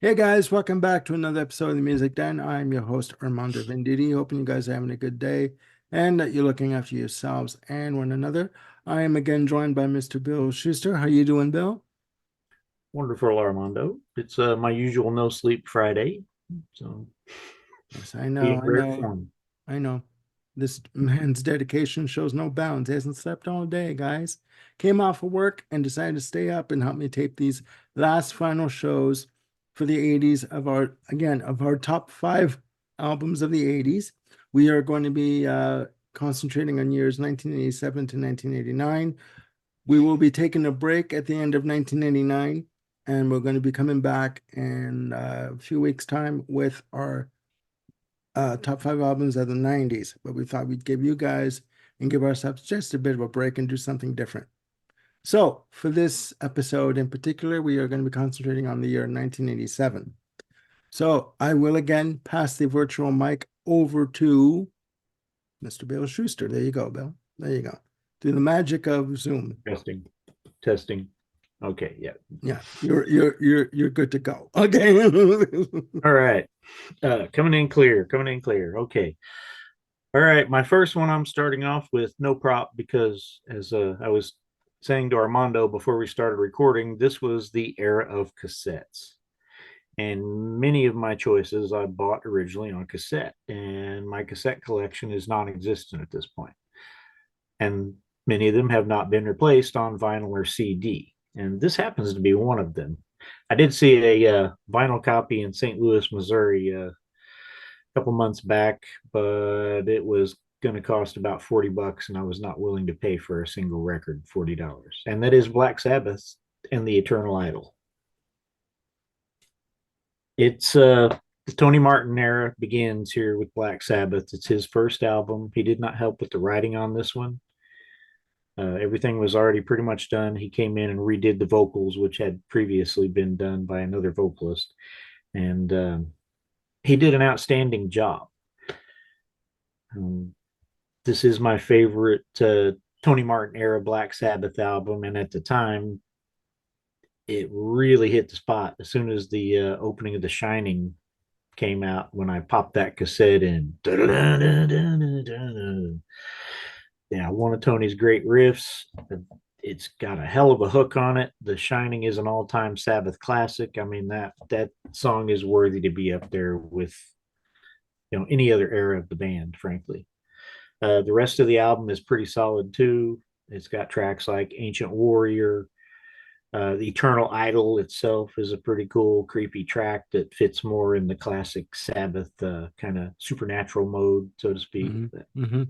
Hey guys, welcome back to another episode of the Music Den. I'm your host, Armando Venditti. Hoping you guys are having a good day and that you're looking after yourselves and one another. I am again joined by Mr. Bill Schuster. How you doing, Bill? Wonderful, Armando. It's my usual no sleep Friday, so Yes, I know, being I rare know, form. I know. This man's dedication shows no bounds. He hasn't slept all day, guys. Came off of work and decided to stay up and help me tape these last final shows for the 80s of our top five albums of the 80s. We are going to be concentrating on years 1987 to 1989. We will be taking a break at the end of 1989, and we're going to be coming back in a few weeks' time with our top five albums of the 90s, but we thought we'd give you guys and give ourselves just a bit of a break and do something different. So, for this episode in particular, we are going to be concentrating on the year 1987. So, I will again pass the virtual mic over to Mr. Bill Schuster. There you go, Bill. There you go. Through the magic of Zoom. Testing, testing. Okay, yeah. Yeah, you're good to go. Okay. All right. Coming in clear, coming in clear. Okay. All right. My first one I'm starting off with no prop because, as I was saying to Armando before we started recording, this was the era of cassettes. And many of my choices I bought originally on cassette, and my cassette collection is non existent at this point. And many of them have not been replaced on vinyl or CD. And this happens to be one of them. I did see a vinyl copy in St. Louis, Missouri, a couple months back, but it was going to cost about $40, and I was not willing to pay for a single record $40. And that is Black Sabbath and the Eternal Idol. It's the Tony Martin era begins here with Black Sabbath. It's his first album. He did not help with the writing on this one. Everything was already pretty much done. He came in and redid the vocals, which had previously been done by another vocalist, and he did an outstanding job. Um, this is my favorite Tony Martin era Black Sabbath album, and at the time, it really hit the spot as soon as the opening of The Shining came out. When I popped that cassette in, yeah, one of Tony's great riffs. It's got a hell of a hook on it. The Shining is an all-time Sabbath classic. I mean, that song is worthy to be up there with any other era of the band, frankly. The rest of the album is pretty solid too. It's got tracks like Ancient Warrior. The Eternal Idol itself is a pretty cool, creepy track that fits more in the classic Sabbath kind of supernatural mode, so to speak. hmm hmm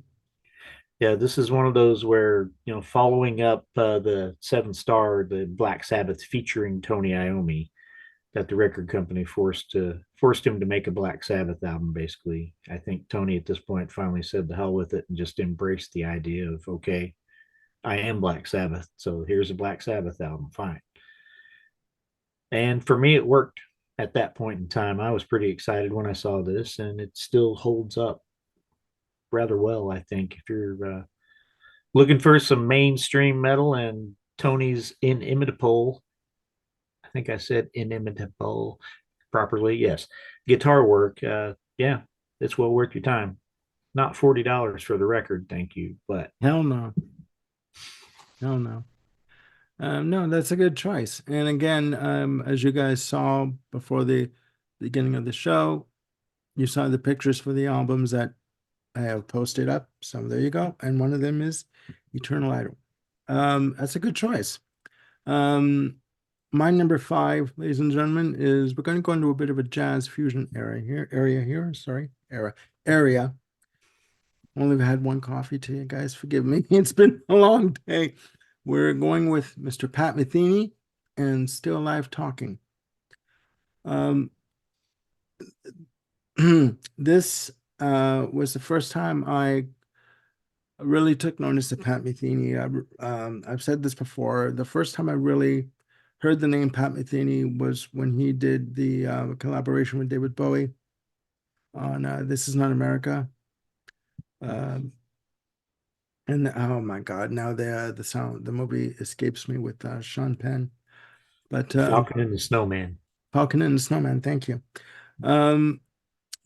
Yeah, this is one of those where, following up the Seven Star, the Black Sabbath featuring Tony Iommi, that the record company forced him to make a Black Sabbath album. Basically, I think Tony at this point finally said the hell with it and just embraced the idea of, okay, I am Black Sabbath, so here's a Black Sabbath album, fine. And for me, it worked at that point in time. I was pretty excited when I saw this, and it still holds up rather well. I think if you're looking for some mainstream metal and Tony's inimitable, I think I said inimitable properly. Yes, guitar work. Yeah, it's well worth your time. Not $40 for the record, thank you, but Hell no. Hell no. No, that's a good choice. And again, as you guys saw before the beginning of the show, you saw the pictures for the albums that I have posted up. So there you go. And one of them is Eternal Idol. That's a good choice. Um, my number five, ladies and gentlemen, is we're going to go into a bit of a jazz fusion area. Only had one coffee today, guys. Forgive me. It's been a long day. We're going with Mr. Pat Metheny and Still Alive Talking. Um, this was the first time I really took notice of Pat Metheny. I've said this before. The first time I really heard the name Pat Metheny was when he did the collaboration with David Bowie on This Is Not America. Um, and oh my God, now the movie escapes me with Sean Penn. But Falcon and the Snowman. Falcon and the Snowman. Thank you. Um,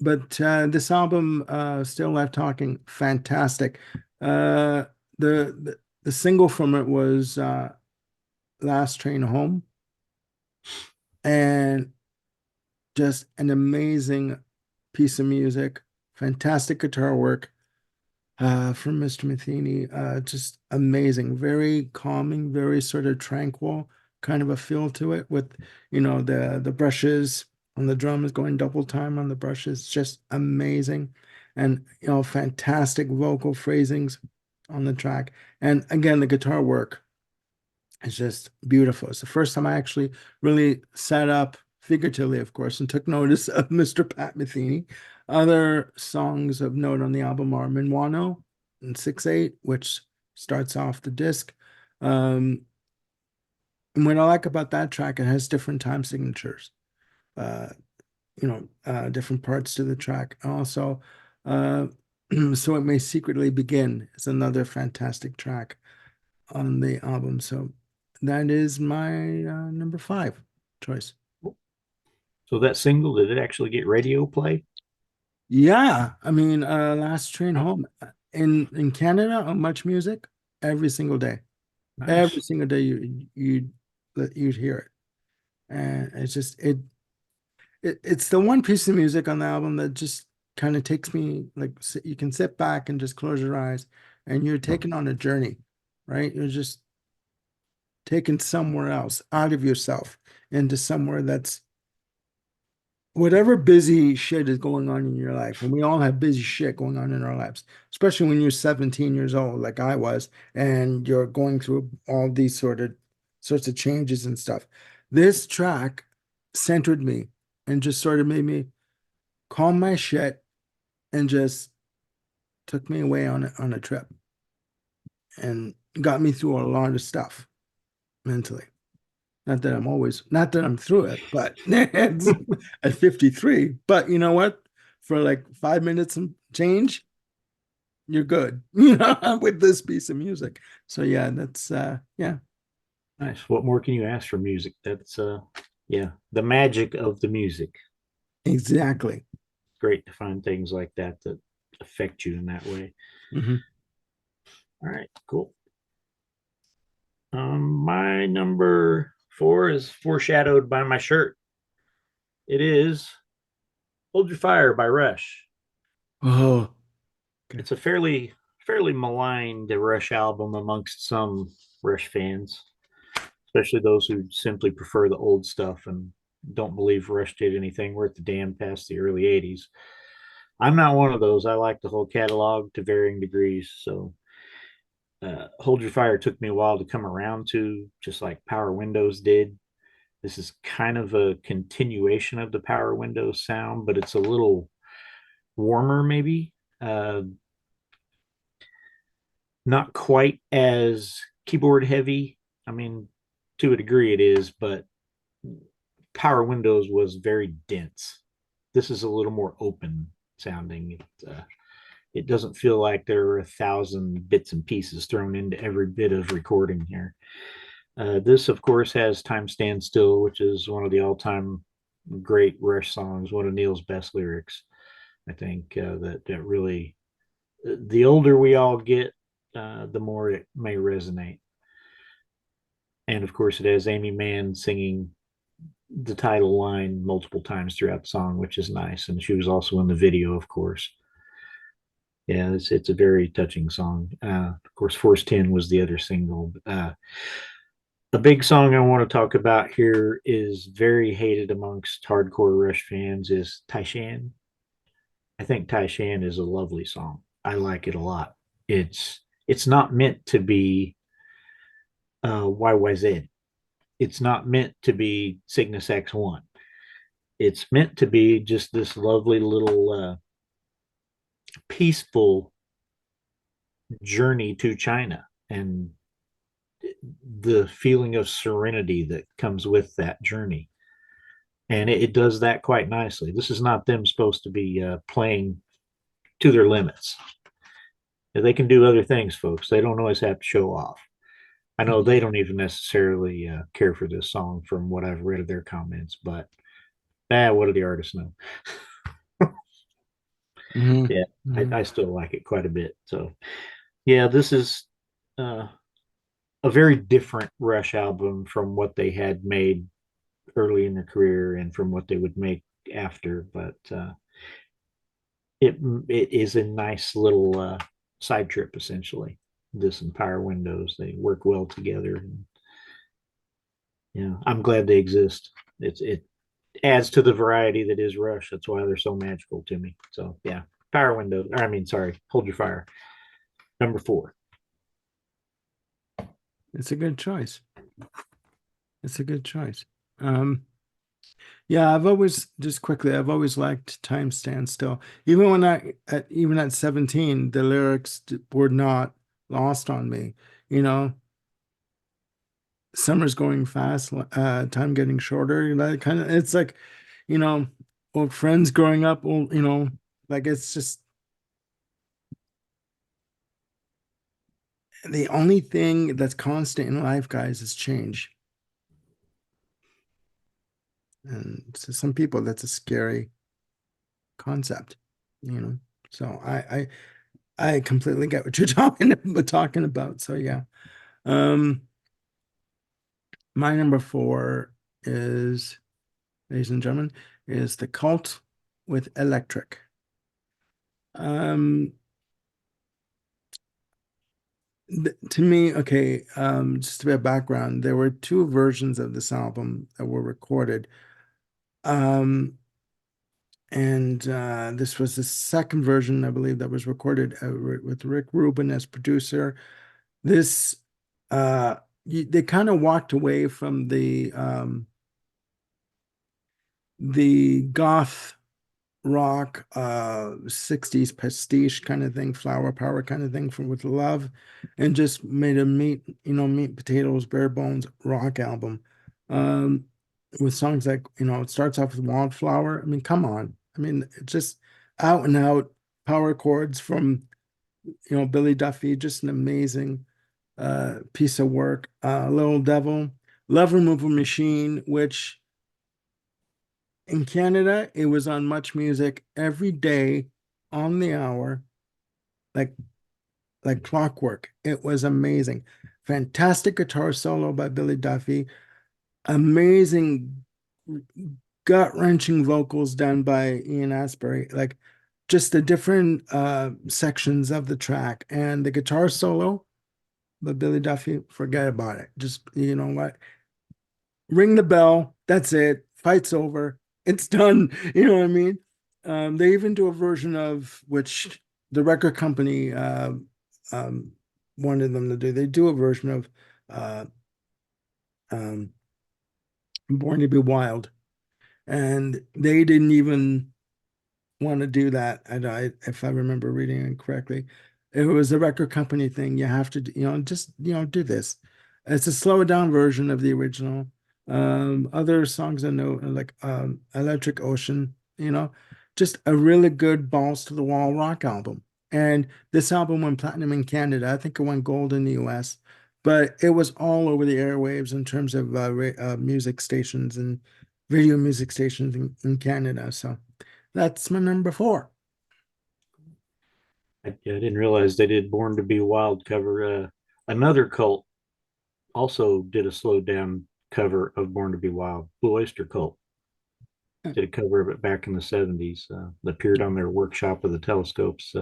but this album, Still Life Talking, fantastic. Uh, the single from it was Last Train Home, and just an amazing piece of music, fantastic guitar work from Mr. Matheny. Just amazing, very calming, very sort of tranquil kind of a feel to it with, the brushes on the drums going double time on the brushes, just amazing. And, fantastic vocal phrasings on the track. And again, the guitar work. It's just beautiful. It's the first time I actually really sat up, figuratively, of course, and took notice of Mr. Pat Metheny. Other songs of note on the album are Minuano and 6/8, which starts off the disc. Um, and what I like about that track, it has different time signatures, uh, different parts to the track. Also, uh, So It May Secretly Begin is another fantastic track on the album. So that is my number five choice. So that single, did it actually get radio play? Yeah, I mean, Last Train Home in Canada on Much Music every single day. Every Nice. single day you'd hear it, and it's just it's the one piece of music on the album that just kind of takes me like you can sit back and just close your eyes, and you're taken on a journey, right? You're just taken somewhere else out of yourself into somewhere that's whatever busy shit is going on in your life, and we all have busy shit going on in our lives, especially when you're 17 years old, like I was, and you're going through all these sorts of changes and stuff. This track centered me and just sort of made me calm my shit and just took me away on a trip and got me through a lot of stuff mentally. Not that I'm through it, but it's at 53. But you know what? For like 5 minutes and change, you're good, with this piece of music. So yeah, that's yeah, Nice. What more can you ask for music? That's yeah, the magic of the music. exactly. Great to find things like that that affect you in that way. Hmm. All right, cool. My number four is foreshadowed by my shirt. It is Hold Your Fire by Rush. Oh, okay. It's a fairly maligned Rush album amongst some Rush fans, especially those who simply prefer the old stuff and don't believe Rush did anything worth the damn past the early 80s. I'm not one of those. I like the whole catalog to varying degrees. So Hold Your Fire took me a while to come around to, just like Power Windows did. This is kind of a continuation of the Power Windows sound, but it's a little warmer, maybe. Not quite as keyboard heavy. I mean, to a degree it is, but Power Windows was very dense. This is a little more open sounding. It doesn't feel like there are 1,000 bits and pieces thrown into every bit of recording here. This, of course, has Time Stand Still, which is one of the all time great Rush songs, one of Neil's best lyrics. I think that really, the older we all get, the more it may resonate. And of course, it has Amy Mann singing the title line multiple times throughout the song, which is nice. And she was also in the video, of course. Yeah, it's a very touching song. Of course, Force 10 was the other single. A big song I want to talk about here is very hated amongst hardcore Rush fans is Taishan. I think Taishan is a lovely song. I like it a lot. It's not meant to be YYZ. It's not meant to be Cygnus X1. It's meant to be just this lovely little peaceful journey to China and the feeling of serenity that comes with that journey. And it does that quite nicely. This is not them supposed to be playing to their limits. They can do other things, folks. They don't always have to show off. I know they don't even necessarily care for this song from what I've read of their comments, but What do the artists know? Hmm. Yeah, Hmm. I still like it quite a bit. So yeah, this is uh, a very different Rush album from what they had made early in their career and from what they would make after. But it it is a nice little side trip essentially. This and Power Windows, they work well together. And, yeah, I'm glad they exist. It adds to the variety that is Rush. That's why they're so magical to me. So yeah, Power Windows. Or I mean, sorry, Hold Your Fire. Number four. It's a good choice. It's a good choice. Um, yeah, I've always just quickly, I've always liked Time Stand Still. Even when even at 17, the lyrics were not lost on me. You know, summer's going fast, time getting shorter. Kind of, it's like, you know, old friends growing up, old, like it's just the only thing that's constant in life, guys, is change. And to some people, that's a scary concept, you know. So I completely get what you're talking about. So yeah. Um, my number four is, ladies and gentlemen, is The Cult with Electric. Um, to me, okay, just a bit of background, there were two versions of this album that were recorded. Um, and this was the second version, I believe, that was recorded with Rick Rubin as producer. This they kind of walked away from the goth rock 60s pastiche kind of thing, flower power kind of thing from with love, and just made a meat potatoes bare bones rock album, um with songs like, it starts off with Wildflower. I mean, come on. I mean, it's just out and out power chords from Billy Duffy. Just an amazing piece of work. Little Devil, Love Removal Machine, which in Canada, it was on Much Music every day on the hour, like clockwork. It was amazing. Fantastic guitar solo by Billy Duffy. Amazing gut-wrenching vocals done by Ian Astbury. Like, just the different sections of the track and the guitar solo by Billy Duffy, forget about it. Just, you know what? Ring the bell. That's it. Fight's over. It's done. You know what I mean? They even do a version of which the record company um, wanted them to do. They do a version of uh, um, Born to Be Wild, and they didn't even want to do that. If I remember reading it correctly, it was a record company thing. You have to, just do this. It's a slowed down version of the original. Other songs I know, like Electric Ocean, just a really good balls to the wall rock album. And this album went platinum in Canada. I think it went gold in the US, but it was all over the airwaves in terms of music stations and video music stations in Canada. So. That's my number four. I didn't realize they did Born to Be Wild cover. Another cult also did a slowed down cover of Born to Be Wild. Blue Oyster Cult did a cover of it back in the 70s. That appeared on their Workshop of the Telescopes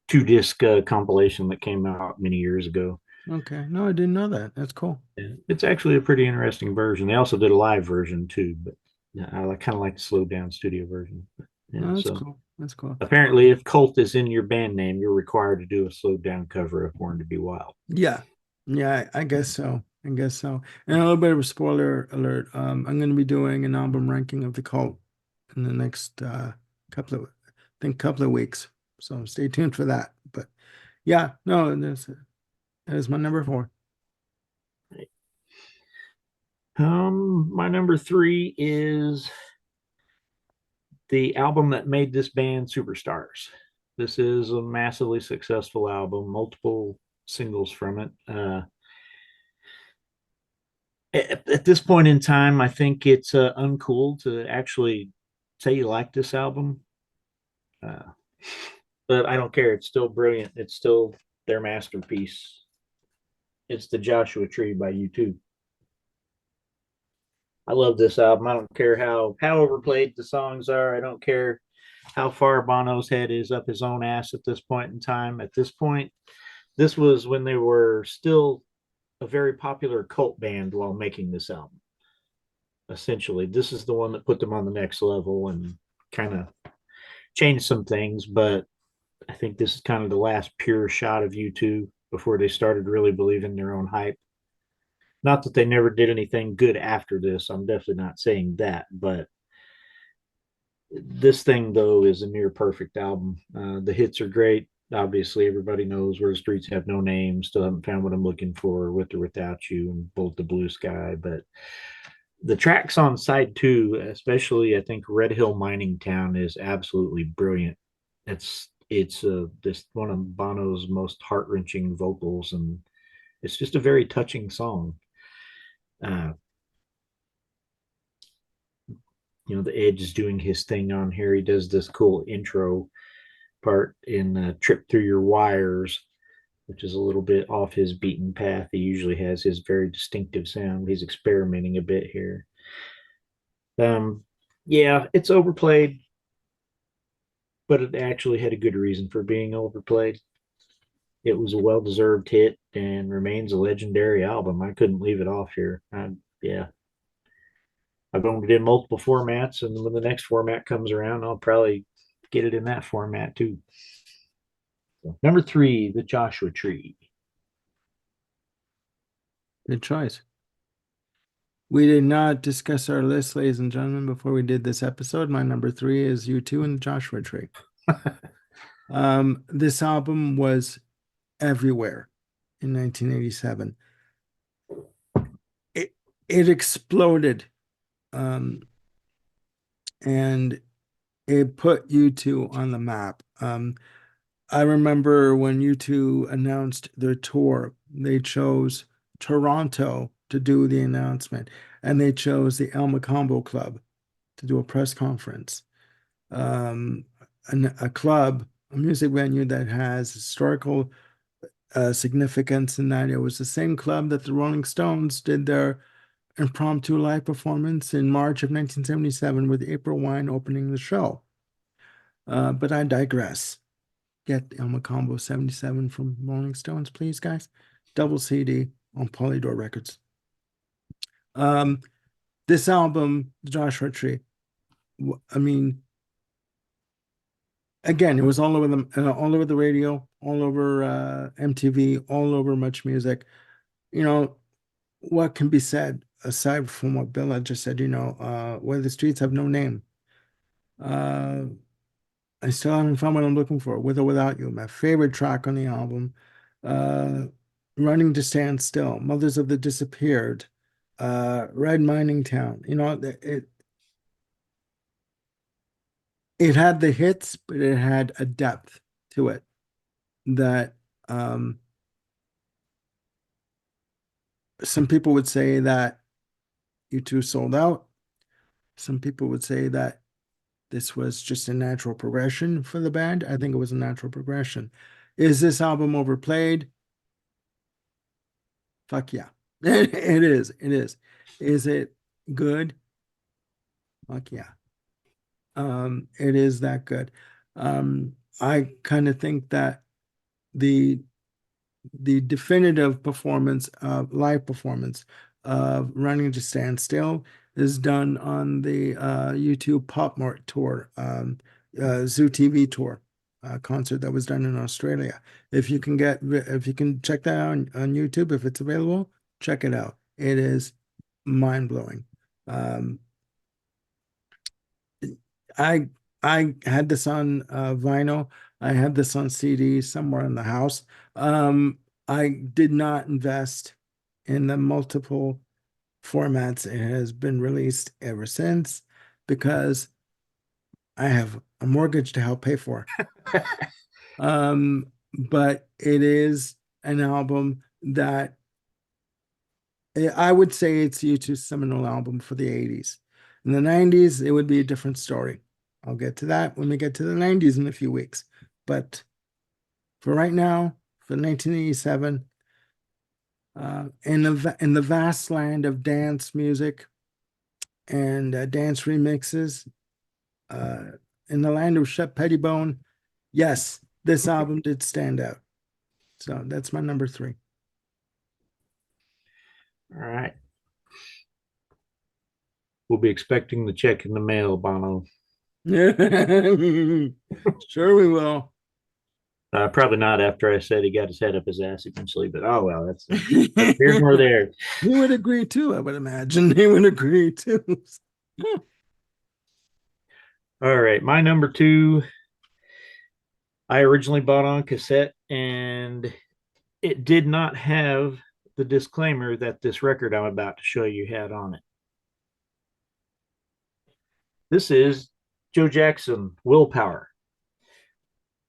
two-disc compilation that came out many years ago. Okay. No, I didn't know that. That's cool. And it's actually a pretty interesting version. They also did a live version too, but yeah, I kind of like the slowed down studio version. Yeah, No, that's so cool. That's cool. apparently, if Cult is in your band name, you're required to do a slowed down cover of Born to Be Wild. Yeah. Yeah, I guess so. I guess so. And a little bit of a spoiler alert. I'm going to be doing an album ranking of the Cult in the next couple of weeks. So stay tuned for that. But yeah, no, that is my number four. My number three is the album that made this band superstars. This is a massively successful album, multiple singles from it. At this point in time, I think it's uncool to actually say you like this album. Uh, but I don't care. It's still brilliant. It's still their masterpiece. It's the Joshua Tree by U2. I love this album. I don't care how overplayed the songs are. I don't care how far Bono's head is up his own ass at this point in time. At this point, this was when they were still a very popular cult band while making this album. Essentially, this is the one that put them on the next level and kind of changed some things. But I think this is kind of the last pure shot of U2 before they started really believing their own hype. Not that they never did anything good after this. I'm definitely not saying that, but this thing though is a near perfect album. The hits are great. Obviously, everybody knows Where the Streets Have No Name. Still haven't found what I'm looking for. With or Without You, and Bullet the Blue Sky. But the tracks on side two, especially I think Red Hill Mining Town, is absolutely brilliant. It's this one of Bono's most heart wrenching vocals, and it's just a very touching song. Uh, the Edge is doing his thing on here. He does this cool intro part in Trip Through Your Wires, which is a little bit off his beaten path. He usually has his very distinctive sound. He's experimenting a bit here. Um, yeah, it's overplayed, but it actually had a good reason for being overplayed. It was a well deserved hit and remains a legendary album. I couldn't leave it off here. Yeah, I've owned it in multiple formats, and when the next format comes around, I'll probably get it in that format too. So, number three, the Joshua Tree. Good choice. We did not discuss our list, ladies and gentlemen, before we did this episode. My number three is U2 and the Joshua Tree. This album was everywhere in 1987. It exploded, and it put U2 on the map. I remember when U2 announced their tour, they chose Toronto to do the announcement, and they chose the El Macombo Club to do a press conference. Um, a club, a music venue that has historical significance in that it was the same club that the Rolling Stones did their impromptu live performance in March of 1977 with April Wine opening the show. But I digress. Get Elma Combo 77 from Rolling Stones, please, guys. Double CD on Polydor Records. Um, this album, Joshua Tree, I mean, again, it was all over the radio, all over MTV, all over Much Music. You know, what can be said aside from what Bill had just said, where the streets have no name. Uh, I still haven't found what I'm looking for, With or Without You, my favorite track on the album. Uh, Running to Stand Still, Mothers of the Disappeared, Red Mining Town. It had the hits, but it had a depth to it that um, some people would say that U2 sold out. Some people would say that this was just a natural progression for the band. I think it was a natural progression. Is this album overplayed? Fuck yeah. It is. It is. Is it good? Fuck yeah. It is that good. I kind of think that the the definitive performance of live performance of Running to Stand Still is done on the YouTube Pop Mart tour, Zoo TV tour concert that was done in Australia. If you can check that out on YouTube, if it's available, check it out. It is mind blowing. Um, I I had this on vinyl. I had this on CD somewhere in the house. I did not invest in the multiple formats it has been released ever since because I have a mortgage to help pay for. But it is an album that I would say it's U2's seminal album for the 80s. In the 90s, it would be a different story. I'll get to that when we get to the 90s in a few weeks. But for right now, for 1987, in the vast land of dance music and dance remixes, uh, in the land of Shep Pettibone, yes, this album did stand out. So that's my number three. All right. We'll be expecting the check in the mail, Bono. Sure, we will. Probably not after I said he got his head up his ass eventually, but oh well, that's neither here nor there. He would agree too, I would imagine. He would agree too. All right, my number two, I originally bought on cassette, and it did not have the disclaimer that this record I'm about to show you had on it. This is Joe Jackson, Willpower.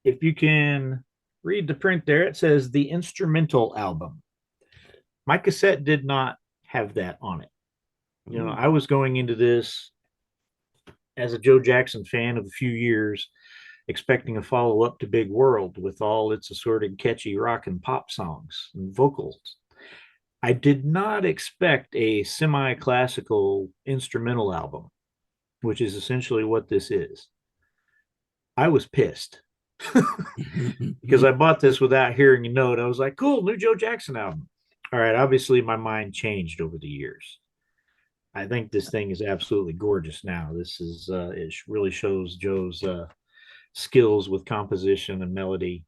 If you can read the print there, it says the instrumental album. My cassette did not have that on it. I was going into this as a Joe Jackson fan of a few years, expecting a follow up to Big World with all its assorted catchy rock and pop songs and vocals. I did not expect a semi classical instrumental album, which is essentially what this is. I was pissed because I bought this without hearing a note. I was like, cool, new Joe Jackson album. All right, obviously my mind changed over the years. I think this thing is absolutely gorgeous now. This is it really shows Joe's skills with composition and melody.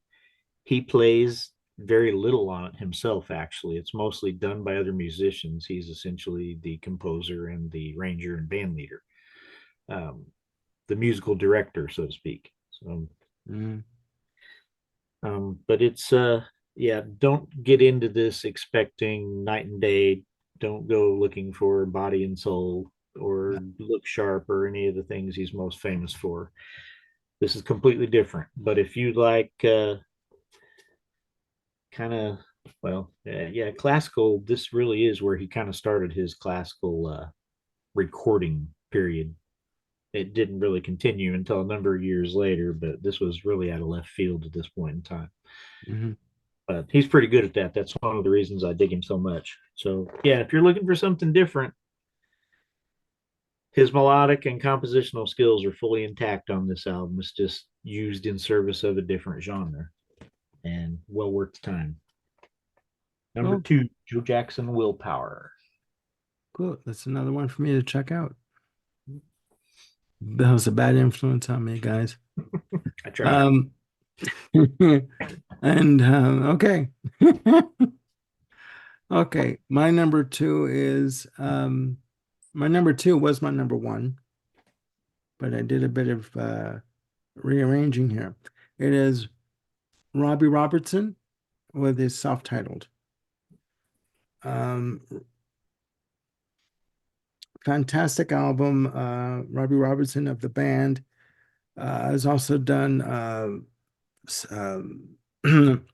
He plays very little on it himself, actually. It's mostly done by other musicians. He's essentially the composer and the arranger and band leader, um, the musical director, so to speak. So, Mm. but it's, yeah, don't get into this expecting night and day. Don't go looking for body and soul or look sharp or any of the things he's most famous for. This is completely different. But if you like kind of, well, yeah, classical, this really is where he kind of started his classical recording period. It didn't really continue until a number of years later, but this was really out of left field at this point in time. Mhm. But he's pretty good at that. That's one of the reasons I dig him so much. So, yeah, if you're looking for something different, his melodic and compositional skills are fully intact on this album. It's just used in service of a different genre and well worth the time. Number Oh, two, Joe Jackson, Willpower. cool. That's another one for me to check out. That was a bad influence on me, guys. I tried. Um, and okay. Okay, my number two was my number one, but I did a bit of rearranging here. It is Robbie Robertson with his self-titled. Um, Fantastic album. Robbie Robertson of the band has also done um,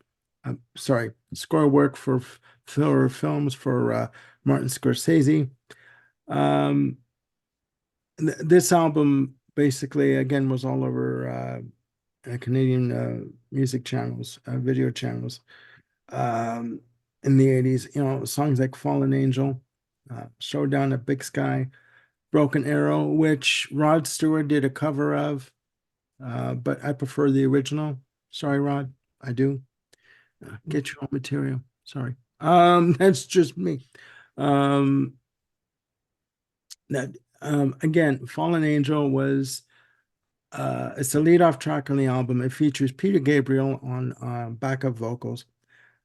sorry, score work for films for Martin Scorsese. Um, this album basically again was all over Canadian music channels, video channels um, in the 80s. Songs like Fallen Angel, Showdown at Big Sky, Broken Arrow, which Rod Stewart did a cover of, but I prefer the original. Sorry, Rod, I do. Get your own material. Sorry. That's just me. Um, that again, Fallen Angel was it's the lead off track on the album. It features Peter Gabriel on backup vocals.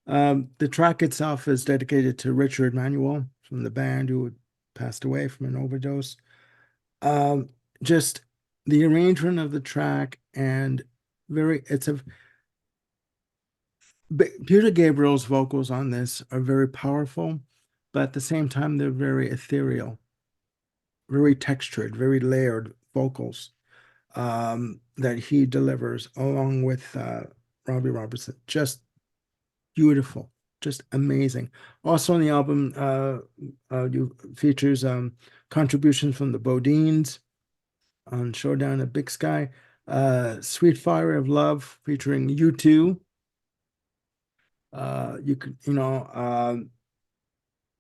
The track itself is dedicated to Richard Manuel from the band who had passed away from an overdose. Um, just the arrangement of the track and it's a Peter Gabriel's vocals on this are very powerful, but at the same time they're very ethereal, very textured, very layered vocals that he delivers along with Robbie Robertson. Just beautiful, just amazing. Also on the album, you features contributions from the Bodines on Showdown at Big Sky, Sweet Fire of Love featuring U2. You could,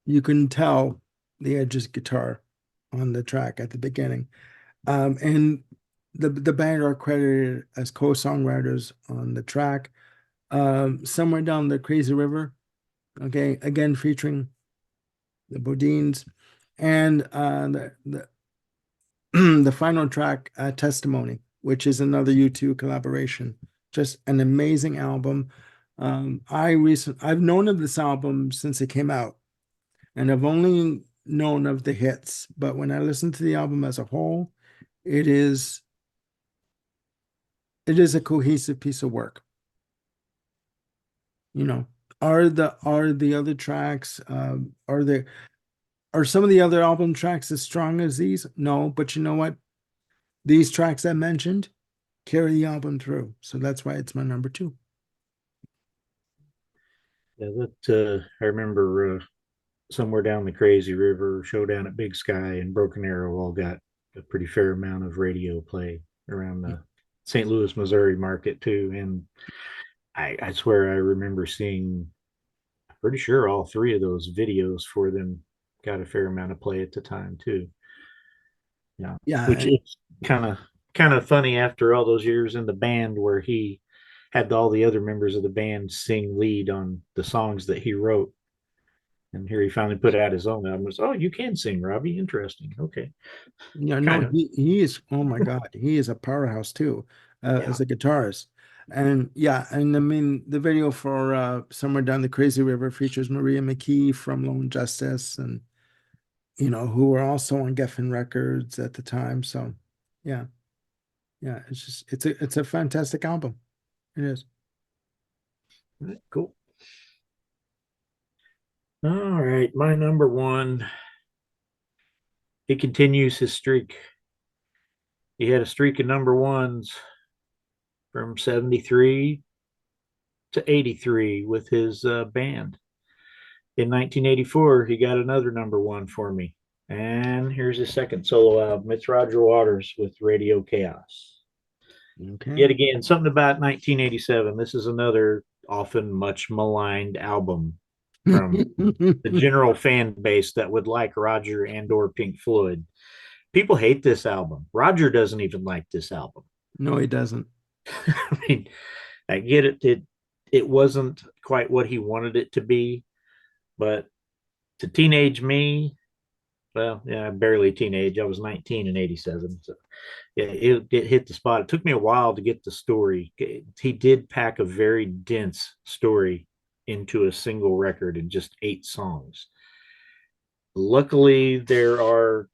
you can tell the Edge's guitar on the track at the beginning. And the band are credited as co-songwriters on the track. Somewhere Down the Crazy River, okay, again featuring the Bodines, and the the final track, Testimony, which is another U2 collaboration. Just an amazing album. I've known of this album since it came out, and I've only known of the hits, but when I listen to the album as a whole, it is it is a cohesive piece of work. You know, are the other tracks, are some of the other album tracks as strong as these? No, but you know what? These tracks I mentioned carry the album through. So that's why it's my number two. Yeah, that I remember somewhere down the crazy river, Showdown at Big Sky, and Broken Arrow all got a pretty fair amount of radio play around the St. Louis, Missouri market too. And I swear I remember seeing, I'm pretty sure all three of those videos for them got a fair amount of play at the time too. Yeah, which Yeah, is kind of funny after all those years in the band where he had all the other members of the band sing lead on the songs that he wrote. And here he finally put out his own album. Oh, you can sing, Robbie. Interesting. Okay. yeah, no, Kind of. he is. Oh my God, he is a powerhouse too, Yeah. as a guitarist. And yeah, and I mean the video for Somewhere Down the Crazy River features Maria McKee from Lone Justice, and who were also on Geffen Records at the time. So yeah, yeah, it's a fantastic album. It is. All right, cool. All right. My number one, he continues his streak. He had a streak of number ones from 73 to 83 with his band. In 1984, he got another number one for me. And here's his second solo album. It's Roger Waters with Radio Chaos. Okay. Yet again, something about 1987. This is another often much maligned album from the general fan base that would like Roger and or Pink Floyd. People hate this album. Roger doesn't even like this album. No, he doesn't. I mean, I get it. It wasn't quite what he wanted it to be, but to teenage me, well, yeah, barely teenage. I was 19 in 87. So yeah, it hit the spot. It took me a while to get the story. He did pack a very dense story into a single record in just 8 songs. Luckily, there are,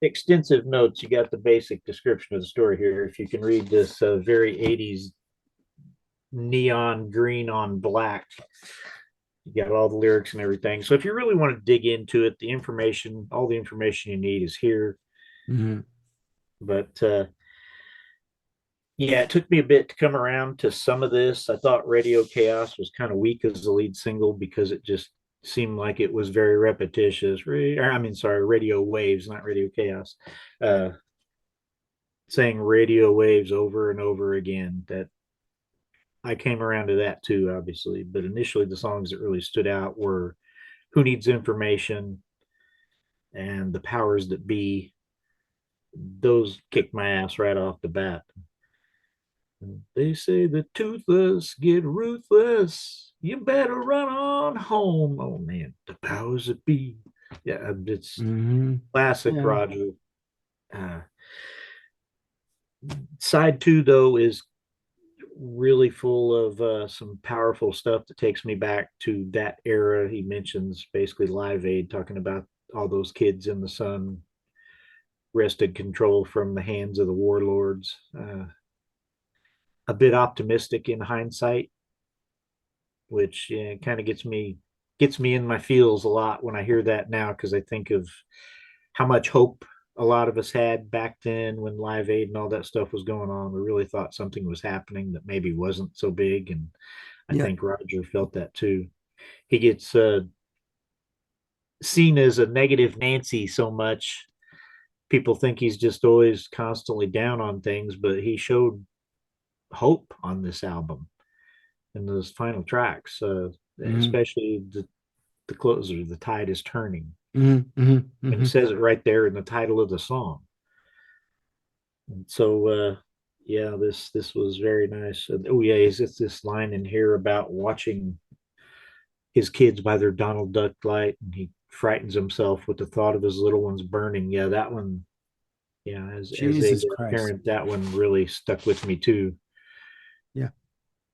extensive notes. You got the basic description of the story here. If you can read this very 80s neon green on black, you got all the lyrics and everything. So if you really want to dig into it, all the information you need is here. Mhm. But yeah, it took me a bit to come around to some of this. I thought Radio Chaos was kind of weak as the lead single because it just seemed like it was very repetitious. Sorry, Radio Waves, not Radio Chaos. Uh, Saying Radio Waves over and over again. That I came around to that too, obviously. But initially, the songs that really stood out were Who Needs Information and The Powers That Be. Those kicked my ass right off the bat. They say the toothless get ruthless. You better run on home. Oh man, the powers that be. Yeah, it's Mhm. classic Yeah. Roger. Uh, Side two though is really full of some powerful stuff that takes me back to that era. He mentions basically Live Aid, talking about all those kids in the sun wrested control from the hands of the warlords. A bit optimistic in hindsight, which kind of gets me in my feels a lot when I hear that now because I think of how much hope a lot of us had back then when Live Aid and all that stuff was going on. We really thought something was happening that maybe wasn't so big, and I Yeah. think Roger felt that too. He gets seen as a negative Nancy so much. People think he's just always constantly down on things, but he showed hope on this album in those final tracks, Hmm. especially the closer, "The Tide is Turning." Hmm. Hmm. And he Hmm. says it right there in the title of the song. And so, yeah, this was very nice. Oh yeah, it's this line in here about watching his kids by their Donald Duck light, and he frightens himself with the thought of his little ones burning. Yeah, that one. Yeah, as a Jesus Christ. parent, that one really stuck with me too. Yeah,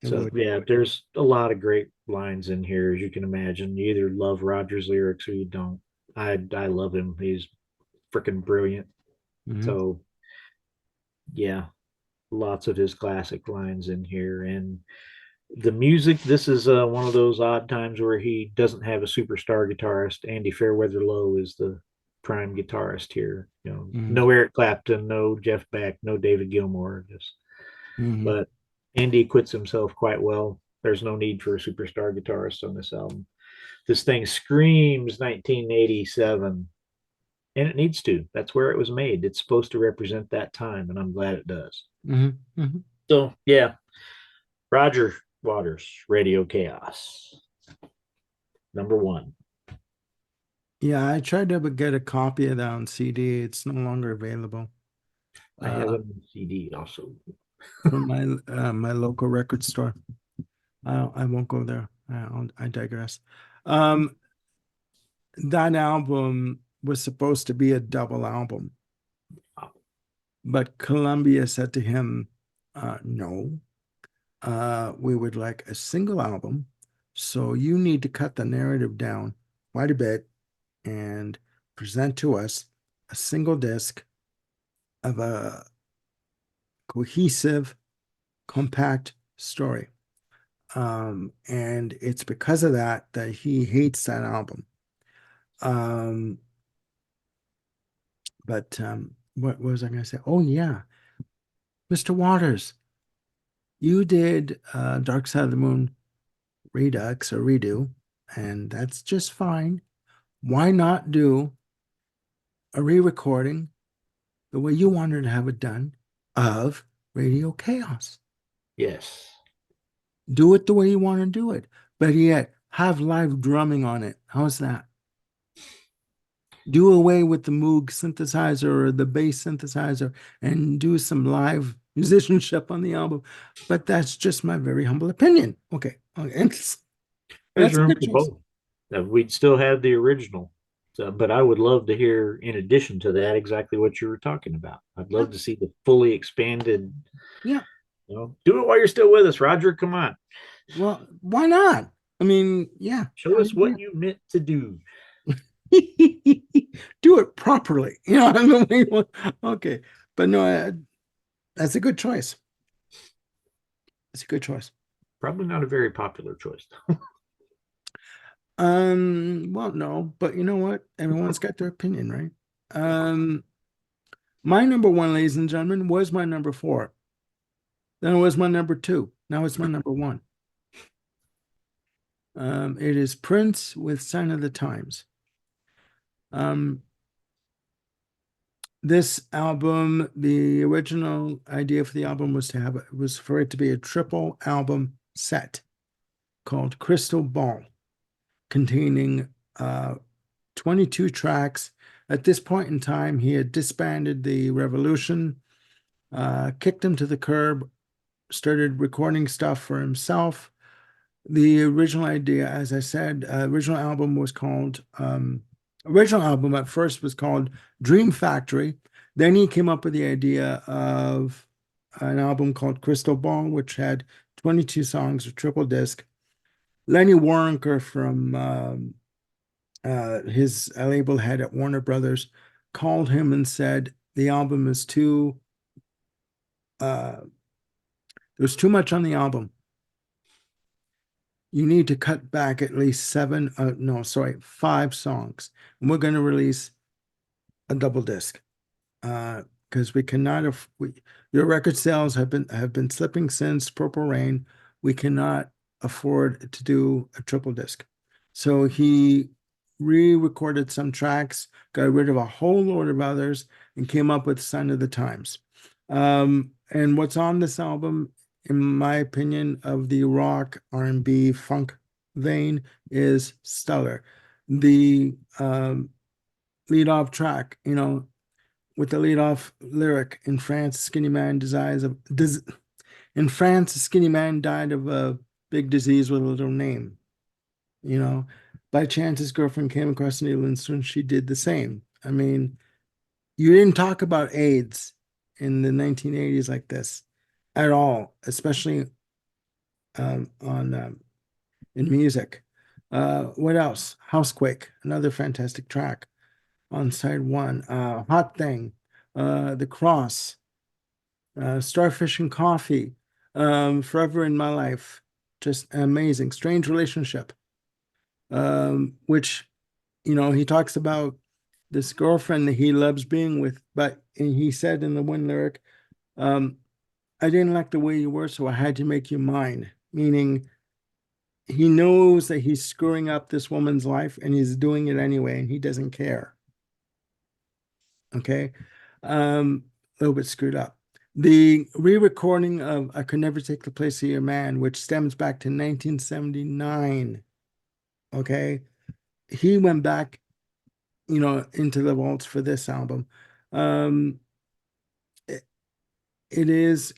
it So would. yeah, there's a lot of great lines in here, as you can imagine. You either love Roger's lyrics or you don't. I love him. He's freaking brilliant. Hmm. So yeah, lots of his classic lines in here. And the music, this is one of those odd times where he doesn't have a superstar guitarist. Andy Fairweather Lowe is the prime guitarist here. You know, Hmm. no Eric Clapton, no Jeff Beck, no David Gilmour. Just Hmm. but Andy acquits himself quite well. There's no need for a superstar guitarist on this album. This thing screams 1987, and it needs to. That's where it was made. It's supposed to represent that time, and I'm glad it does. Hmm. Hmm. So, yeah, Roger Waters, Radio Chaos, number one. Yeah, I tried to get a copy of that on CD. It's no longer available. I have Uh, it on CD also. from my local record store. I won't go there. I digress. Um, that album was supposed to be a double album, but Columbia said to him, "No, we would like a single album. So you need to cut the narrative down quite a bit and present to us a single disc of a cohesive, compact story." And it's because of that that he hates that album. Um, but what was I going to say? Oh yeah, Mr. Waters, you did Dark Side of the Moon Redux or redo, and that's just fine. Why not do a re-recording the way you wanted to have it done of Radio Chaos? Yes. Do it the way you want to do it, but yet have live drumming on it. How's that? Do away with the Moog synthesizer or the bass synthesizer and do some live musicianship on the album. But that's just my very humble opinion. Okay. Okay. There's That's a room good for choice. both. We'd still have the original. So, but I would love to hear, in addition to that, exactly what you were talking about. I'd Yeah. love to see the fully expanded, Yeah. do it while you're still with us, Roger. Come on. Well, why not? I mean, yeah. Show us what you meant to do. Do it properly. You know, I mean, okay. But no, that's a good choice. It's a good choice. Probably not a very popular choice. Well, no, but you know what? Everyone's got their opinion, right? Um, my number one, ladies and gentlemen, was my number four. Then it was my number two. Now it's my number one. It is Prince with Sign of the Times. Um, this album, the original idea for the album was to have was for it to be a triple album set called Crystal Ball, containing 22 tracks. At this point in time, he had disbanded the Revolution, kicked them to the curb, started recording stuff for himself. The original idea, as I said, original album at first was called Dream Factory. Then he came up with the idea of an album called Crystal Ball, which had 22 songs, a triple disc. Lenny Waronker from his label head at Warner Brothers called him and said the album is uh, there's too much on the album. You need to cut back at least no, sorry, 5 songs. And we're going to release a double disc. Because we cannot your record sales have been slipping since Purple Rain. We cannot afford to do a triple disc. So he re-recorded some tracks, got rid of a whole load of others, and came up with Sign of the Times. And what's on this album, in my opinion, of the rock, R&B, funk vein, is stellar. The lead off track, with the lead off lyric, in France, skinny man dies of des in France, a skinny man died of a big disease with a little name. You know, by chance, his girlfriend came across needle and soon she did the same. I mean, you didn't talk about AIDS in the 1980s like this at all, especially on in music. What else? Housequake, another fantastic track on side one. Hot Thing, The Cross, Starfish and Coffee, Forever in My Life, just amazing. Strange Relationship, which, he talks about this girlfriend that he loves being with, but and he said in the one lyric, um, I didn't like the way you were, so I had to make you mine, meaning he knows that he's screwing up this woman's life and he's doing it anyway, and he doesn't care. Okay. A little bit screwed up. The re-recording of I Could Never Take the Place of Your Man, which stems back to 1979. Okay. He went back, into the vaults for this album. Um, it, it is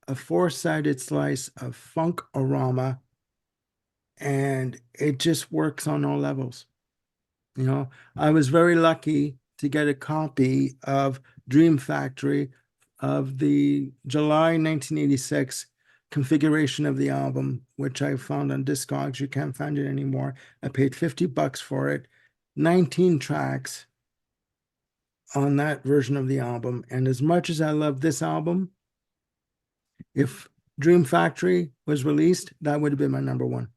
a four-sided slice of funk aroma, and it just works on all levels. I was very lucky to get a copy of Dream Factory of the July 1986 configuration of the album, which I found on Discogs. You can't find it anymore. I paid $50 for it, 19 tracks on that version of the album. And as much as I love this album, if Dream Factory was released, that would have been my number one.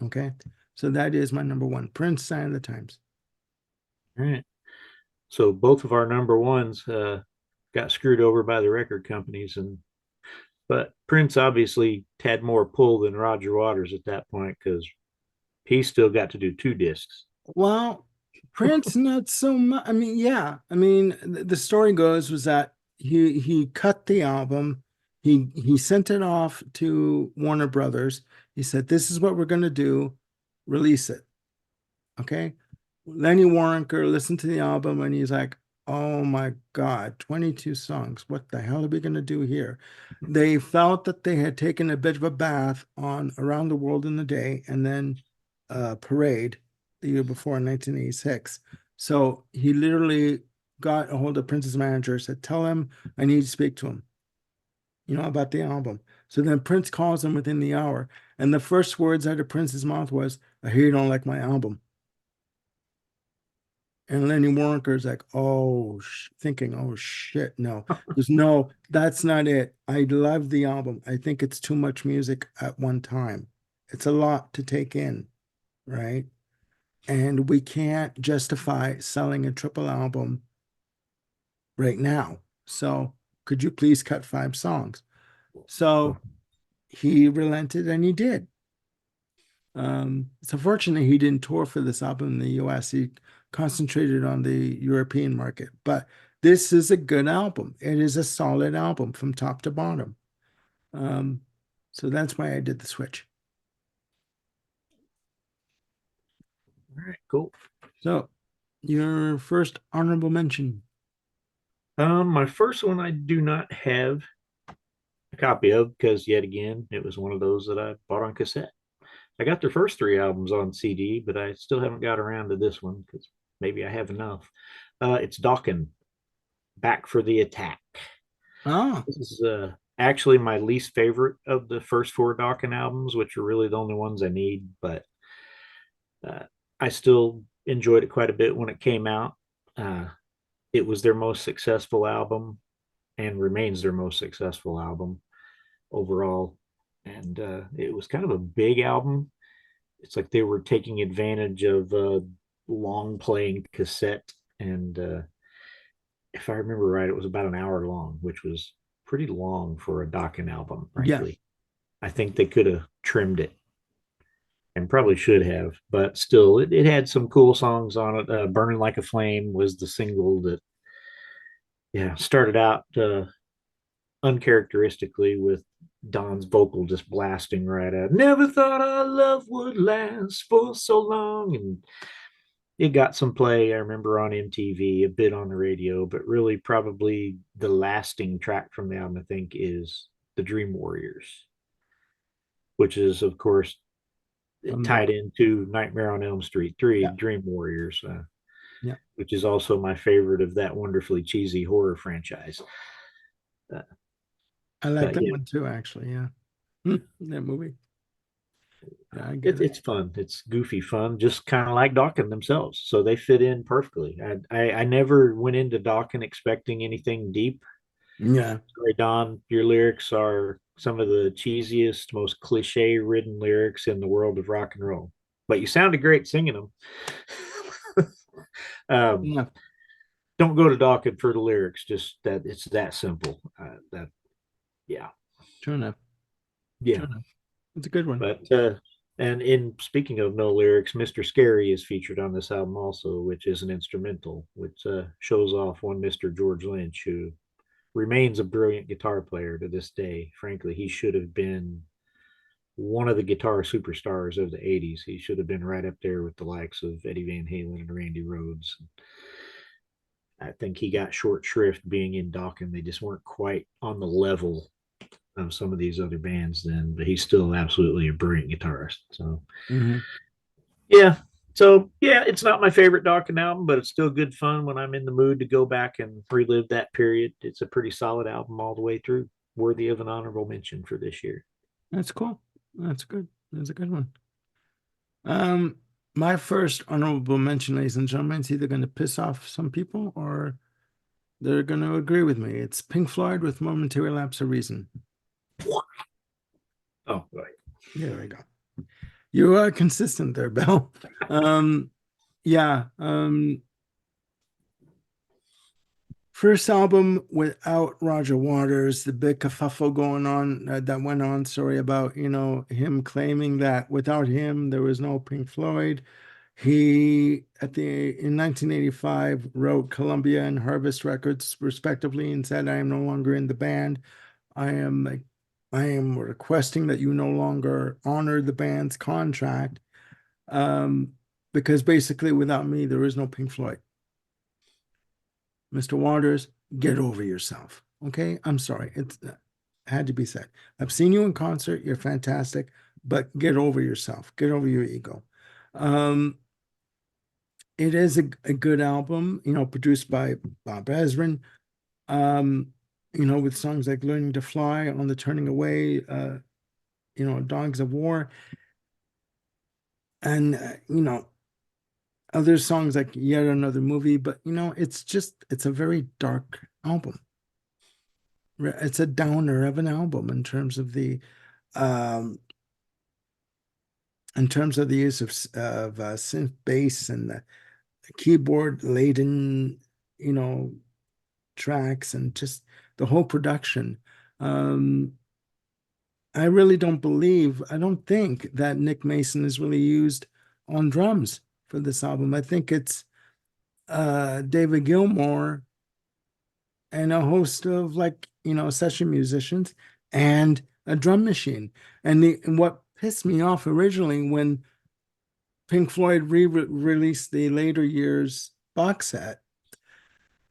Okay. So that is my number one. Prince, Sign of the Times. All right. So both of our number ones got screwed over by the record companies, and but Prince obviously had more pull than Roger Waters at that point because he still got to do two discs. Well, Prince, not so much. I mean, yeah. I mean, the story goes was that he cut the album. He sent it off to Warner Brothers. He said, "This is what we're going to do. Release it." Okay. Lenny Waronker listened to the album and he's like, oh my God, 22 songs. What the hell are we going to do here? They felt that they had taken a bit of a bath on Around the World in a Day and then Parade the year before in 1986. So he literally got a hold of Prince's manager, said, tell him I need to speak to him, about the album. So then Prince calls him within the hour. And the first words out of Prince's mouth was, I hear you don't like my album. And Lenny Waronker's like, oh, thinking, oh shit, no. There's no, that's not it. I love the album. I think it's too much music at one time. It's a lot to take in, right? And we can't justify selling a triple album right now. So could you please cut 5 songs? So he relented and he did. It's unfortunate he didn't tour for this album in the US. He concentrated on the European market, but this is a good album. It is a solid album from top to bottom. Um, so that's why I did the switch. All right, cool. So your first honorable mention. My first one I do not have a copy of because yet again it was one of those that I bought on cassette. I got their first three albums on CD, but I still haven't got around to this one because maybe I have enough. It's Dawkins, Back for the Attack. Ah, This is actually my least favorite of the first four Dawkins albums, which are really the only ones I need, but uh, I still enjoyed it quite a bit when it came out. Uh, it was their most successful album and remains their most successful album overall. And it was kind of a big album. It's like they were taking advantage of long playing cassette. And if I remember right, it was about an hour long, which was pretty long for a Dokken album, yeah, frankly. I think they could have trimmed it and probably should have, but still, it had some cool songs on it. Burning Like a Flame was the single that, yeah, started out uncharacteristically with Don's vocal just blasting right out. Never thought our love would last for so long. And it got some play, I remember, on MTV, a bit on the radio, but really probably the lasting track from the album, I think, is The Dream Warriors, which is, of course, From the tied into Nightmare on Elm Street 3, yeah, Dream Warriors, yeah. which is also my favorite of that wonderfully cheesy horror franchise. Uh, I like but that yeah, one too, actually. Yeah. That movie. Yeah, I get it, it. it's fun. It's goofy fun, just kind of like Dawkins themselves. So they fit in perfectly. I never went into Dawkins expecting anything deep. Yeah. Sorry, Don, your lyrics are some of the cheesiest, most cliche ridden lyrics in the world of rock and roll. But you sounded great singing them. um, Yeah. don't go to Dawkins for the lyrics. Just that it's that simple. That yeah, True enough. yeah. True enough. It's a good one. But and in speaking of no lyrics, Mr. Scary is featured on this album also, which is an instrumental, which shows off one Mr. George Lynch, who remains a brilliant guitar player to this day. Frankly, he should have been one of the guitar superstars of the 80s. He should have been right up there with the likes of Eddie Van Halen and Randy Rhoads. I think he got short shrift being in Dawkins. They just weren't quite on the level of some of these other bands then, but he's still absolutely a brilliant guitarist. So Hmm. yeah. So yeah, it's not my favorite Dawkins album, but it's still good fun when I'm in the mood to go back and relive that period. It's a pretty solid album all the way through, worthy of an honorable mention for this year. That's cool. That's good. That's a good one. Um, my first honorable mention, ladies and gentlemen, is either going to piss off some people or they're going to agree with me. It's Pink Floyd with Momentary Lapse of Reason. Oh, right. There we go. You are consistent there, Bill. Um, yeah. First album without Roger Waters, the big kerfuffle going on that went on. Sorry about him claiming that without him there was no Pink Floyd. He in 1985 wrote Columbia and Harvest Records respectively and said, "I am no longer in the band. I am I am requesting that you no longer honor the band's contract, um, because basically without me there is no Pink Floyd." Mr. Waters, get over yourself. Okay, I'm sorry. It had to be said. I've seen you in concert. You're fantastic, but get over yourself. Get over your ego. Um, it is a good album, produced by Bob Ezrin. Um, with songs like "Learning to Fly," "On the Turning Away," "Dogs of War," and other songs like "Yet Another Movie." But it's a very dark album. It's a downer of an album um in terms of the use of synth bass and the keyboard laden you know tracks and just the whole production. um I don't think that Nick Mason is really used on drums for this album. I think it's David Gilmour and a host of session musicians and a drum machine. And what pissed me off originally when Pink Floyd released the later years box set,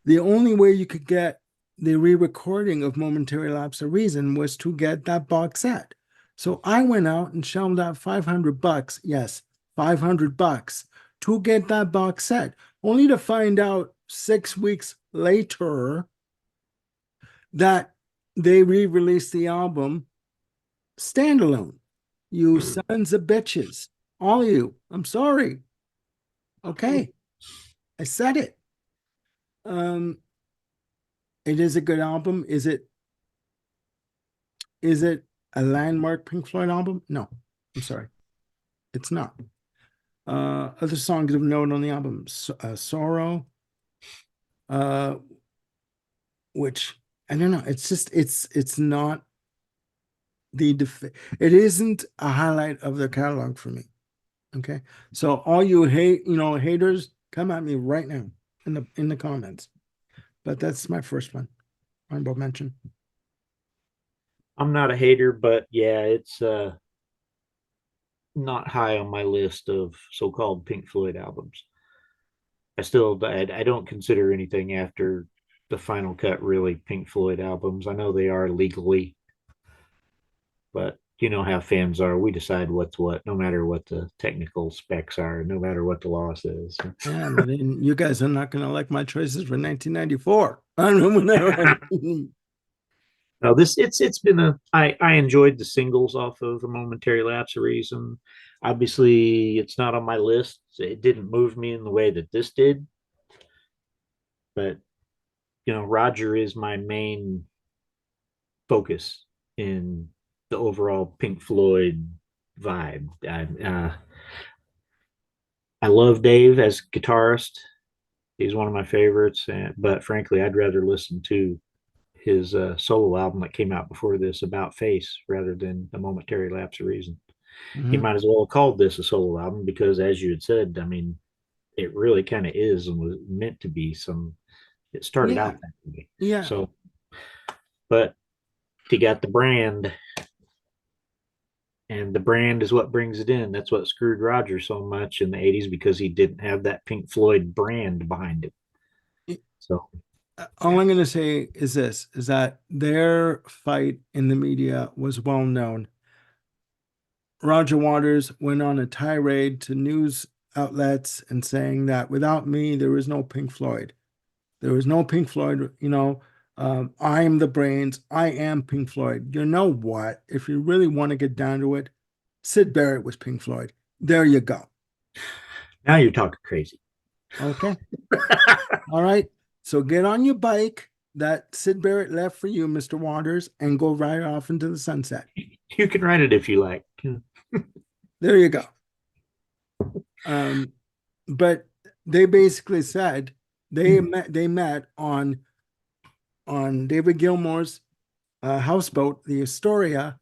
the only way you could get the re-recording of Momentary Lapse of Reason was to get that box set. So I went out and shelled out $500. Yes, $500 to get that box set, only to find out 6 weeks later that they re-released the album standalone. You sons of bitches. All of you. I'm sorry. Okay. I said it. Um, it is a good album. Is it a landmark Pink Floyd album? No. I'm sorry. It's not. Other songs of note on the album, Sorrow, uh, which I don't know. It's just it's not it isn't a highlight of their catalog for me. Okay. So all you haters, come at me right now in the comments. But that's my first one. Honorable mention. I'm not a hater, but yeah, it's not high on my list of so-called Pink Floyd albums. I don't consider anything after the final cut really Pink Floyd albums. I know they are legally, but you know how fans are. We decide what's what, no matter what the technical specs are, no matter what the law says. Yeah, but then you guys are not going to like my choices for 1994. I don't know. No, it's been a I enjoyed the singles off of A Momentary Lapse of Reason. Obviously, it's not on my list. It didn't move me in the way that this did, but Roger is my main focus in the overall Pink Floyd vibe. I love Dave as guitarist. He's one of my favorites, but frankly, I'd rather listen to his solo album that came out before this, About Face, rather than A Momentary Lapse of Reason. He Mhm. might as well have called this a solo album because, as you had said, I mean, it really kind of is and was meant to be some. It started Yeah, out that way. yeah. So, but he got the brand, and the brand is what brings it in. That's what screwed Roger so much in the '80s because he didn't have that Pink Floyd brand behind it. So, All I'm going to say is this, is that their fight in the media was well known. Roger Waters went on a tirade to news outlets and saying that without me, there is no Pink Floyd. There was no Pink Floyd, I am the brains. I am Pink Floyd. You know what? If you really want to get down to it, Sid Barrett was Pink Floyd. There you go. now you're talking crazy. Okay. All right. So get on your bike that Sid Barrett left for you, Mr. Waters, and go ride off into the sunset. You can write it if you like. There you go. But they basically said they met on David Gilmour's houseboat, the Astoria,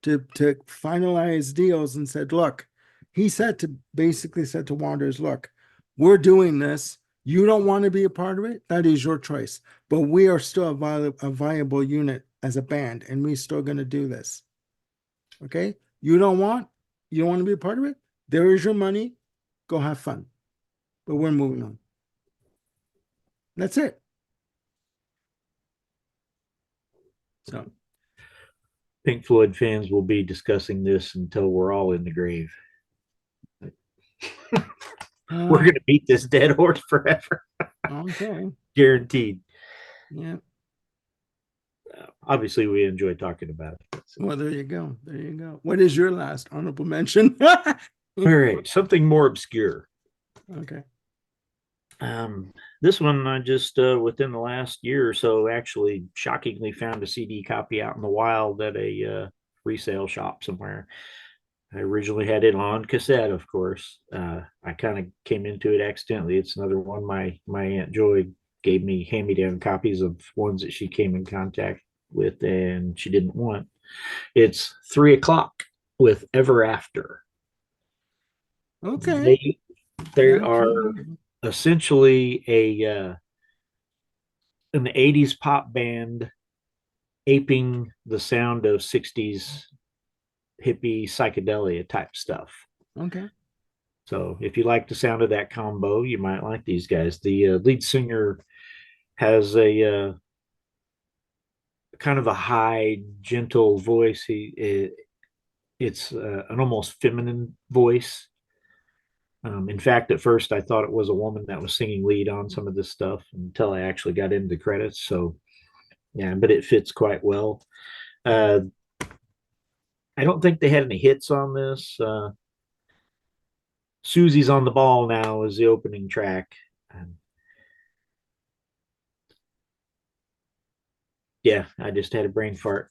to finalize deals and said, look, he said to Waters, look, we're doing this. You don't want to be a part of it. That is your choice. But we are still a viable unit as a band, and we're still going to do this. Okay? You don't want to be a part of it? There is your money. Go have fun. But we're moving on. That's it. So, Pink Floyd fans will be discussing this until we're all in the grave. We're uh, going to beat this dead horse forever, okay. guaranteed. Yeah. Obviously, we enjoy talking about it. Well, there you go. There you go. What is your last honorable mention? All right, something more obscure. Okay. This one I just within the last year or so actually shockingly found a CD copy out in the wild at a resale shop somewhere. I originally had it on cassette, of course. I kind of came into it accidentally. It's another one my Aunt Joy gave me hand-me-down copies of ones that she came in contact with and she didn't want. It's 3 o'clock with Ever After. Okay. They are Okay. essentially an '80s pop band aping the sound of '60s hippie psychedelia type stuff. Okay. So if you like the sound of that combo, you might like these guys. The lead singer has a kind of a high, gentle voice. It's an almost feminine voice. In fact, at first I thought it was a woman that was singing lead on some of this stuff until I actually got into the credits. So yeah, but it fits quite well. Uh, I don't think they had any hits on this. Susie's on the Ball Now is the opening track. And yeah, I just had a brain fart.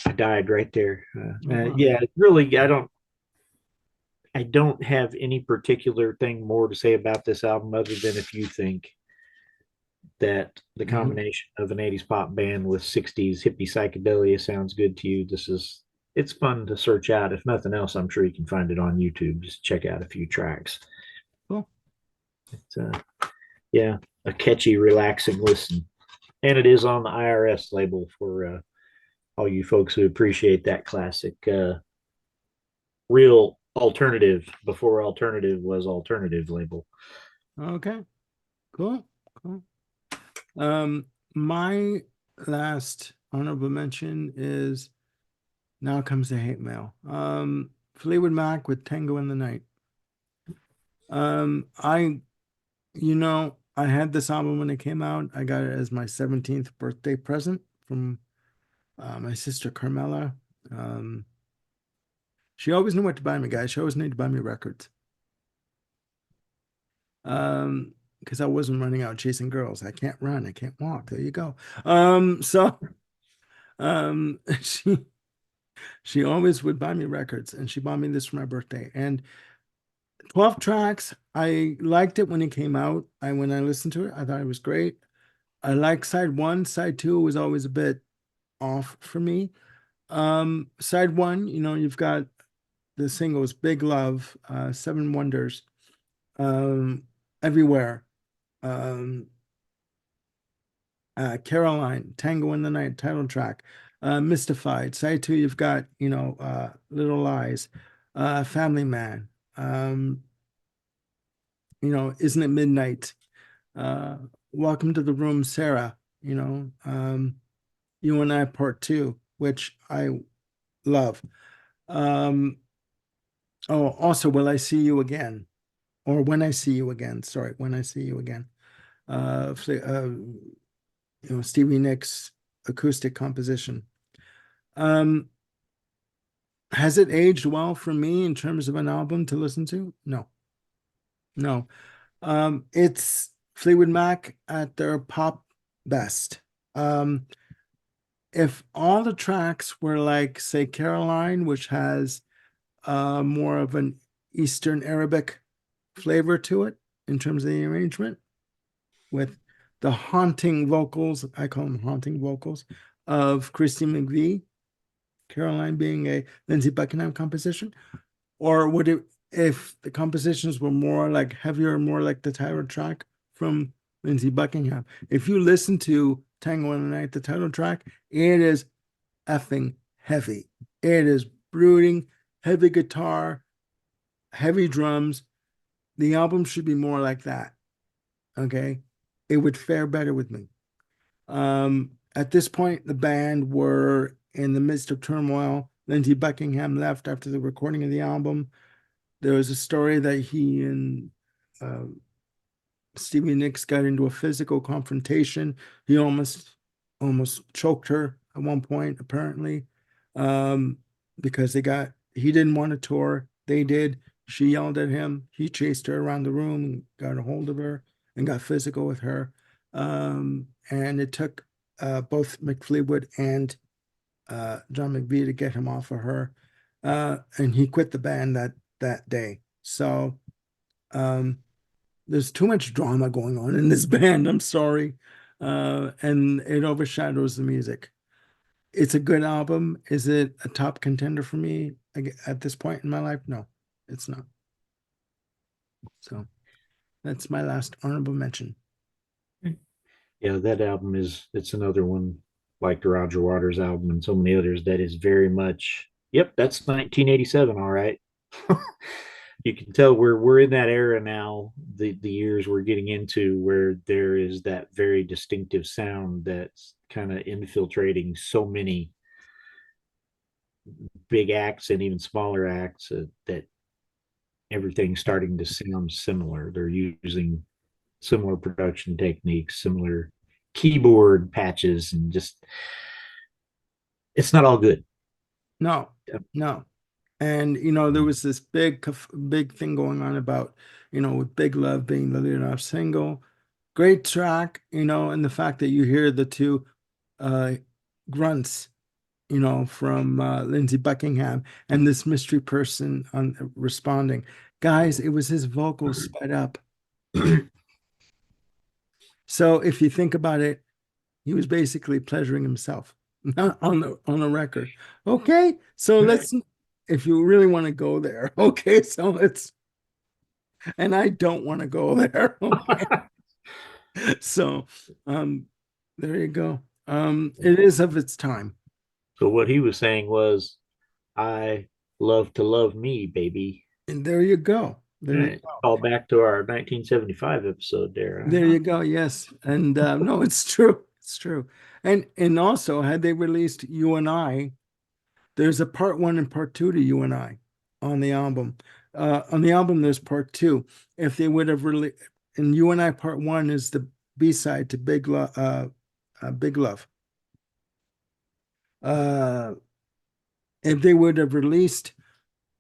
I died right there. Oh, wow. Yeah, really, I don't have any particular thing more to say about this album other than if you think that the Mhm. combination of an '80s pop band with '60s hippie psychedelia sounds good to you, this is it's fun to search out. If nothing else, I'm sure you can find it on YouTube. Just check out a few tracks. Cool. It's yeah, a catchy, relaxing listen, and it is on the IRS label for all you folks who appreciate that classic real alternative before alternative was alternative label. Okay. Cool. Cool. Um, my last honorable mention is Now Comes the Hate Mail. Fleetwood Mac with Tango in the Night. I I had this album when it came out. I got it as my 17th birthday present from my sister Carmela. Um, she always knew what to buy me, guys. She always knew to buy me records. Because I wasn't running out chasing girls. I can't run, I can't walk. There you go. So she always would buy me records, and she bought me this for my birthday. And 12 tracks, I liked it when it came out. When I listened to it, I thought it was great. I like side one. Side two was always a bit off for me. Side one, you've got the singles Big Love, Seven Wonders, um, Everywhere, um, Caroline, Tango in the Night, title track, Mystified. Side two, you've got, Little Lies, Family Man, um, Isn't It Midnight? Uh, Welcome to the Room, Sarah, You and I Part Two, which I love. Um, oh, also, Will I See You Again? Or When I See You Again. Sorry, When I See You Again. Stevie Nicks acoustic composition. Um, has it aged well for me in terms of an album to listen to? No, no. It's Fleetwood Mac at their pop best. Um, if all the tracks were like, say, Caroline, which has more of an Eastern Arabic flavor to it in terms of the arrangement, with the haunting vocals, I call them haunting vocals, of Christy McVie, Caroline being a Lindsey Buckingham composition? Or would it, if the compositions were more like heavier, more like the title track from Lindsey Buckingham? If you listen to Tango in the Night, the title track, it is effing heavy. It is brooding, heavy guitar, heavy drums. The album should be more like that. Okay. It would fare better with me. At this point, the band were in the midst of turmoil. Lindsey Buckingham left after the recording of the album. There was a story that he and uh, Stevie Nicks got into a physical confrontation. He almost choked her at one point, apparently, um, because he didn't want to tour. They did. She yelled at him. He chased her around the room and got a hold of her and got physical with her. And it took both Mick Fleetwood and John McVie to get him off of her. And he quit the band that day. So um, there's too much drama going on in this band. I'm sorry. And it overshadows the music. It's a good album. Is it a top contender for me at this point in my life? No, it's not. So that's my last honorable mention. Yeah, that album is it's another one like the Roger Waters album and so many others that is very much yep, that's 1987, all right. You can tell we're in that era now, the years we're getting into where there is that very distinctive sound that's kind of infiltrating so many big acts and even smaller acts that everything's starting to sound similar. They're using similar production techniques, similar keyboard patches, and just it's not all good. No, no. And there was this big thing going on about, with Big Love being the lead off single. Great track, and the fact that you hear the two uh grunts, from Lindsey Buckingham and this mystery person on responding. Guys, it was his vocals sped up. So if you think about it, he was basically pleasuring himself. not on the record. Okay, so Right. let's if you really want to go there. Okay, so let's and I don't want to go there. Okay. So there you go. It is of its time. So what he was saying was, I love to love me, baby. And there you go. There you Right. Call back to our 1975 episode there. There you go. Yes. And no, it's true. It's true. And also, had they released You and I, there's a part one and part two to You and I on the album. On the album, there's part two. If they would have really, and You and I part one is the B side to Big Love. Big Love. Uh, if they would have released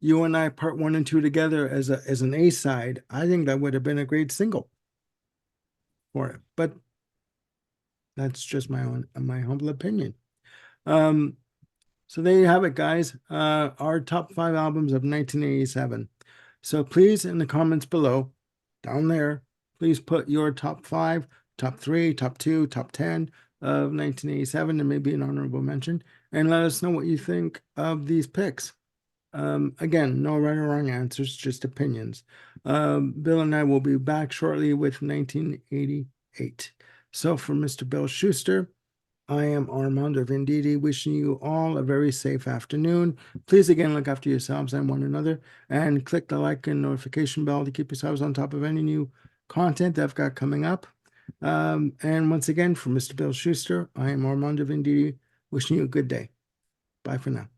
You and I part one and two together as an A side, I think that would have been a great single for it. But that's just my humble opinion. Um, so there you have it, guys. Our top five albums of 1987. So please, in the comments below, down there, please put your top five, top three, top two, top 10 of 1987, and maybe an honorable mention, and let us know what you think of these picks. Again, no right or wrong answers, just opinions. Bill and I will be back shortly with 1988. So for Mr. Bill Schuster, I am Armando Venditti, wishing you all a very safe afternoon. Please again look after yourselves and one another, and click the like and notification bell to keep yourselves on top of any new content that I've got coming up. And once again, for Mr. Bill Schuster, I am Armando Venditti, wishing you a good day. Bye for now.